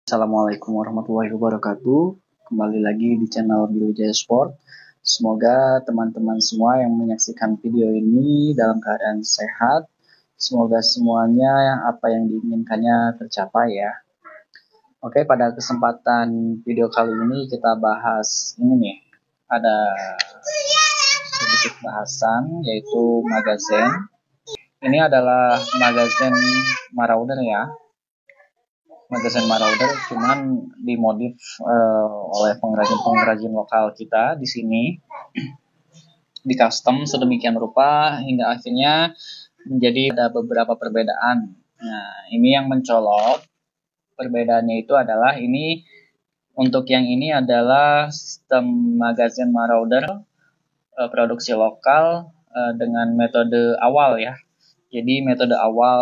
Assalamualaikum warahmatullahi wabarakatuh. Kembali lagi di channel Bilujaya Sport. Semoga teman-teman semua yang menyaksikan video ini dalam keadaan sehat. Semoga semuanya apa yang diinginkannya tercapai ya. Oke, pada kesempatan video kali ini kita bahas ini nih. Ada sedikit bahasan yaitu magazine. Ini adalah magazine Marauder ya. Magazine Marauder cuman dimodif oleh pengrajin lokal kita di sini, di custom sedemikian rupa hingga akhirnya menjadi ada beberapa perbedaan. Nah, ini yang mencolok. Perbedaannya itu adalah ini untuk yang ini adalah sistem magazine Marauder produksi lokal dengan metode awal ya. Jadi metode awal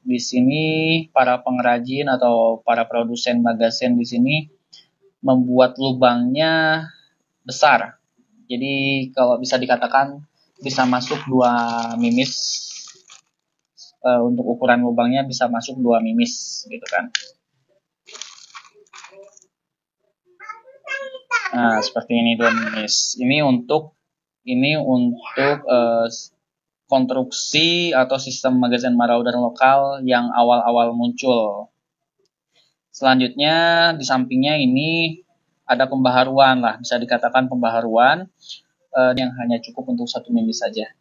di sini para pengrajin atau para produsen magazine di sini membuat lubangnya besar. Jadi kalau bisa dikatakan bisa masuk 2 mimis. Untuk ukuran lubangnya bisa masuk 2 mimis gitu kan. Nah, seperti ini 2 mimis. Ini untuk konstruksi atau sistem magazine Marauder lokal yang awal-awal muncul. Selanjutnya di sampingnya ini ada pembaharuan lah, bisa dikatakan pembaharuan yang hanya cukup untuk 1 mimis saja.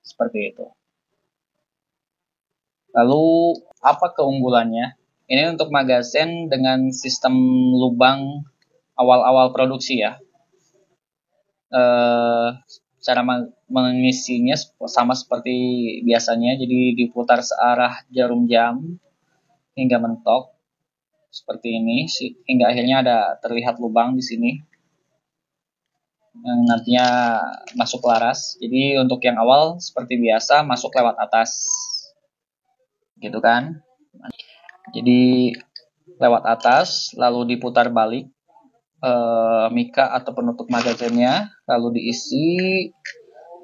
Seperti itu. Lalu apa keunggulannya? Ini untuk magazine dengan sistem lubang awal-awal produksi ya. Cara mengisinya sama seperti biasanya, jadi diputar searah jarum jam hingga mentok seperti ini, hingga akhirnya ada terlihat lubang di sini yang nantinya masuk laras. Jadi untuk yang awal seperti biasa masuk lewat atas, gitu kan. Jadi lewat atas lalu diputar balik mika atau penutup magazinnya, lalu diisi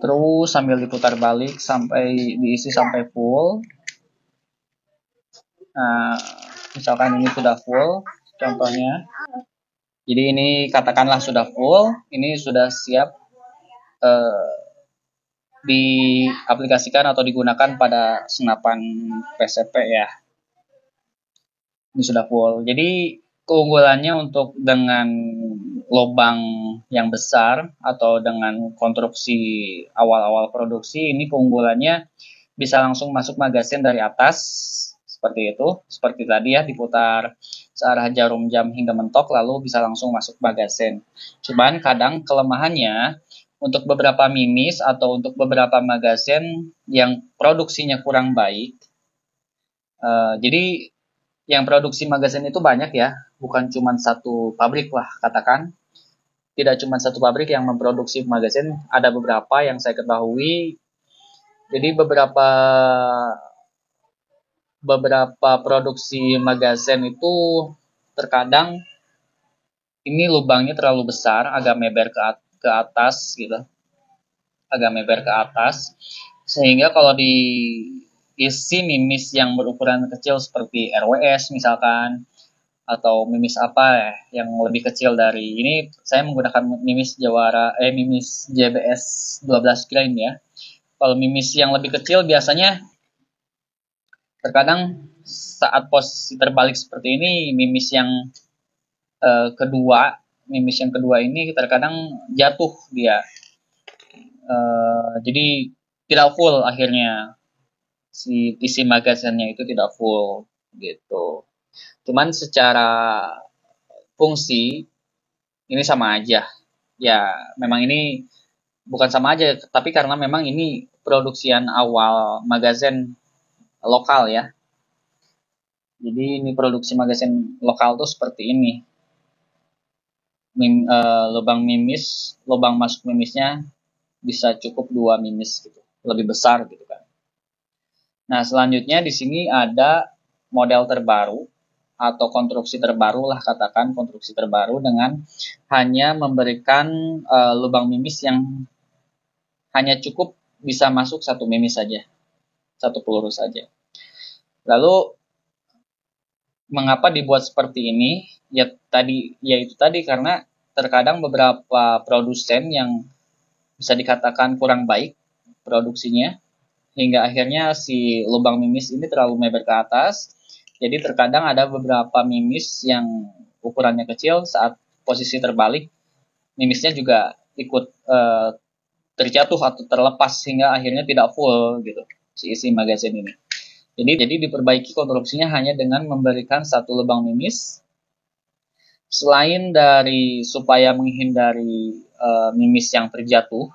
terus sambil diputar balik sampai diisi sampai full. Nah, misalkan ini sudah full contohnya, jadi ini katakanlah sudah full, ini sudah siap diaplikasikan atau digunakan pada senapan PCP ya. Ini sudah full. Jadi keunggulannya untuk dengan lubang yang besar atau dengan konstruksi awal-awal produksi, ini keunggulannya bisa langsung masuk magazine dari atas seperti itu, seperti tadi ya, diputar searah jarum jam hingga mentok lalu bisa langsung masuk magazine. Cuman kadang kelemahannya untuk beberapa mimis atau untuk beberapa magazine yang produksinya kurang baik, jadi yang produksi magazine itu banyak ya, bukan cuma satu pabrik lah katakan. Tidak cuma satu pabrik yang memproduksi magazine, ada beberapa yang saya ketahui. Jadi beberapa produksi magazine itu terkadang ini lubangnya terlalu besar, agak meber ke atas gitu. Agak meber ke atas. Sehingga kalau diisi mimis yang berukuran kecil seperti RWS misalkan, atau mimis apa ya yang lebih kecil dari ini, saya menggunakan mimis mimis JBS 12 grain ya. Kalau mimis yang lebih kecil biasanya terkadang saat posisi terbalik seperti ini, mimis yang kedua ini terkadang jatuh dia. Jadi tidak full akhirnya, si isi magazinnya itu tidak full gitu. Cuman secara fungsi ini sama aja. Ya, memang ini bukan sama aja, tapi karena memang ini produksian awal magazine lokal ya. Jadi ini produksi magazine lokal tuh seperti ini. Lubang masuk mimisnya bisa cukup 2 mimis gitu, lebih besar gitu kan. Nah, selanjutnya di sini ada model terbaru atau konstruksi terbaru lah, katakan konstruksi terbaru dengan hanya memberikan lubang mimis yang hanya cukup bisa masuk 1 mimis saja, 1 peluru saja. Lalu Mengapa dibuat seperti ini? Yaitu tadi karena terkadang beberapa produsen yang bisa dikatakan kurang baik produksinya, hingga akhirnya si lubang mimis ini terlalu melebar ke atas. Jadi terkadang ada beberapa mimis yang ukurannya kecil, saat posisi terbalik mimisnya juga ikut terjatuh atau terlepas hingga akhirnya tidak full gitu si isi magazin ini. Jadi diperbaiki konstruksinya hanya dengan memberikan satu lubang mimis. Selain dari supaya menghindari mimis yang terjatuh,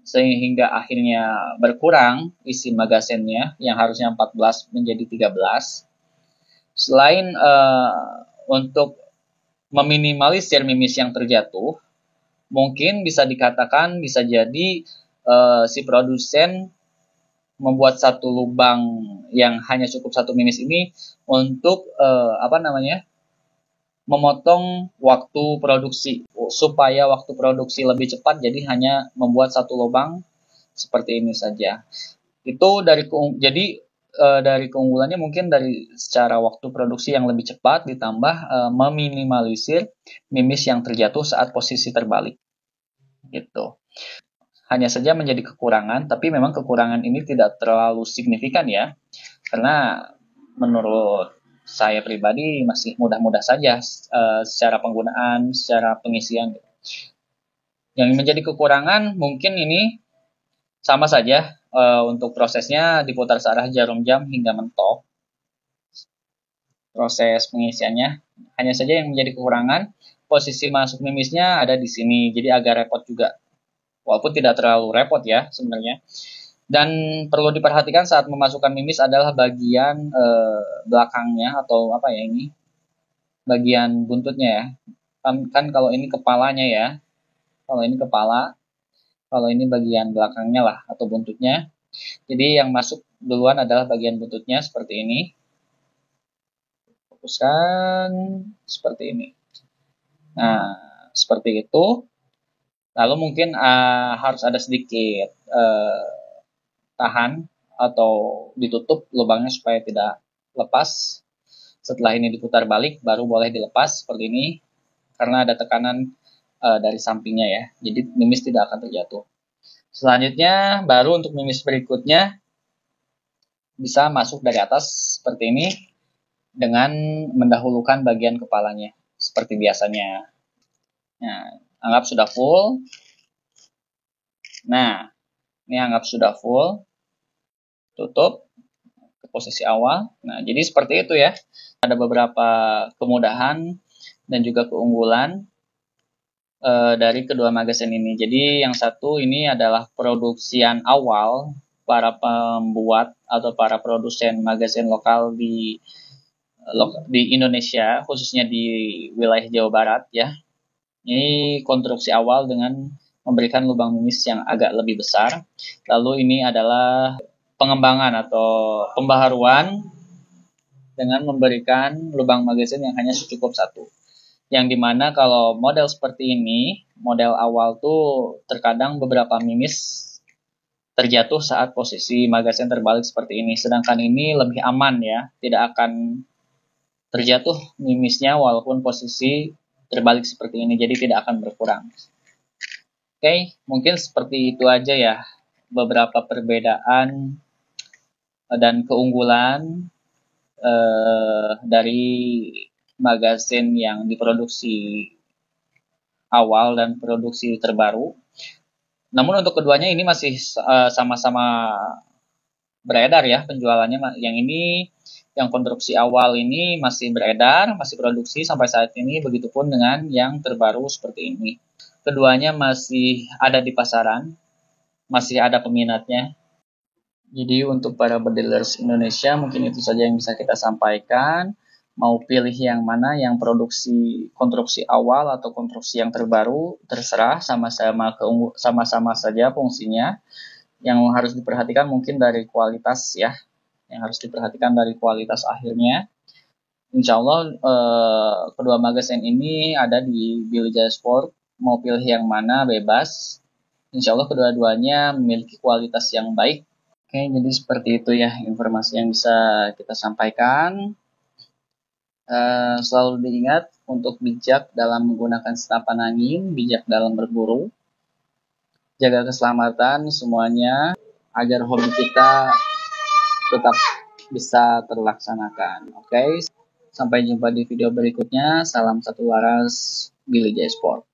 sehingga akhirnya berkurang isi magazinnya yang harusnya 14 menjadi 13. Selain untuk meminimalisir mimis yang terjatuh, mungkin bisa dikatakan bisa jadi si produsen membuat satu lubang yang hanya cukup satu mimis ini untuk memotong waktu produksi supaya waktu produksi lebih cepat, jadi hanya membuat satu lubang seperti ini saja. Itu dari keunggulannya mungkin dari secara waktu produksi yang lebih cepat ditambah meminimalisir mimis yang terjatuh saat posisi terbalik gitu. Hanya saja menjadi kekurangan, tapi memang kekurangan ini tidak terlalu signifikan ya, karena menurut saya pribadi masih mudah-mudah saja secara penggunaan, secara pengisian. Yang menjadi kekurangan mungkin ini sama saja untuk prosesnya diputar searah jarum jam hingga mentok. Proses pengisiannya hanya saja yang menjadi kekurangan, posisi masuk mimisnya ada di sini, jadi agak repot juga. Walaupun tidak terlalu repot ya sebenarnya. Dan perlu diperhatikan saat memasukkan mimis adalah bagian belakangnya atau apa ya ini, bagian buntutnya ya. Kan kalau ini kepalanya ya, kalau ini kepala, kalau ini bagian belakangnya lah atau buntutnya. Jadi yang masuk duluan adalah bagian buntutnya seperti ini. Fokuskan seperti ini. Nah, seperti itu. Lalu mungkin harus ada sedikit tahan atau ditutup lubangnya supaya tidak lepas. Setelah ini diputar balik baru boleh dilepas seperti ini karena ada tekanan dari sampingnya ya. Jadi mimis tidak akan terjatuh. Selanjutnya baru untuk mimis berikutnya bisa masuk dari atas seperti ini dengan mendahulukan bagian kepalanya seperti biasanya. Nah, anggap sudah full. Nah, ini anggap sudah full. Tutup ke posisi awal. Nah, jadi seperti itu ya. Ada beberapa kemudahan dan juga keunggulan dari kedua magazin ini. Jadi yang satu ini adalah produksian awal para pembuat atau para produsen magazin lokal di Indonesia, khususnya di wilayah Jawa Barat ya. Ini konstruksi awal dengan memberikan lubang mimis yang agak lebih besar. Lalu ini adalah pengembangan atau pembaharuan dengan memberikan lubang magazin yang hanya cukup satu. Yang dimana kalau model seperti ini, model awal tuh terkadang beberapa mimis terjatuh saat posisi magazin terbalik seperti ini. Sedangkan ini lebih aman ya, tidak akan terjatuh mimisnya walaupun posisi terbalik seperti ini, jadi tidak akan berkurang. Oke, mungkin seperti itu aja ya beberapa perbedaan dan keunggulan dari magazin yang diproduksi awal dan produksi terbaru. Namun untuk keduanya ini masih sama-sama beredar ya penjualannya. Yang ini, yang konstruksi awal ini masih beredar, masih produksi sampai saat ini. Begitupun dengan yang terbaru seperti ini. Keduanya masih ada di pasaran, masih ada peminatnya. Jadi untuk para bedilers Indonesia mungkin itu saja yang bisa kita sampaikan. Mau pilih yang mana, yang konstruksi awal atau konstruksi yang terbaru, terserah, sama-sama saja fungsinya. Yang harus diperhatikan mungkin dari kualitas ya, yang harus diperhatikan dari kualitas akhirnya. Insya Allah kedua magazin ini ada di Billy Jaya Sport, mau pilih yang mana bebas. Insya Allah kedua-duanya memiliki kualitas yang baik. Oke, jadi seperti itu ya informasi yang bisa kita sampaikan. Selalu diingat untuk bijak dalam menggunakan senapan angin, bijak dalam berburu, jaga keselamatan semuanya agar hobi kita tetap bisa terlaksanakan. Oke, sampai jumpa di video berikutnya. Salam satu waras, Billy J Sport.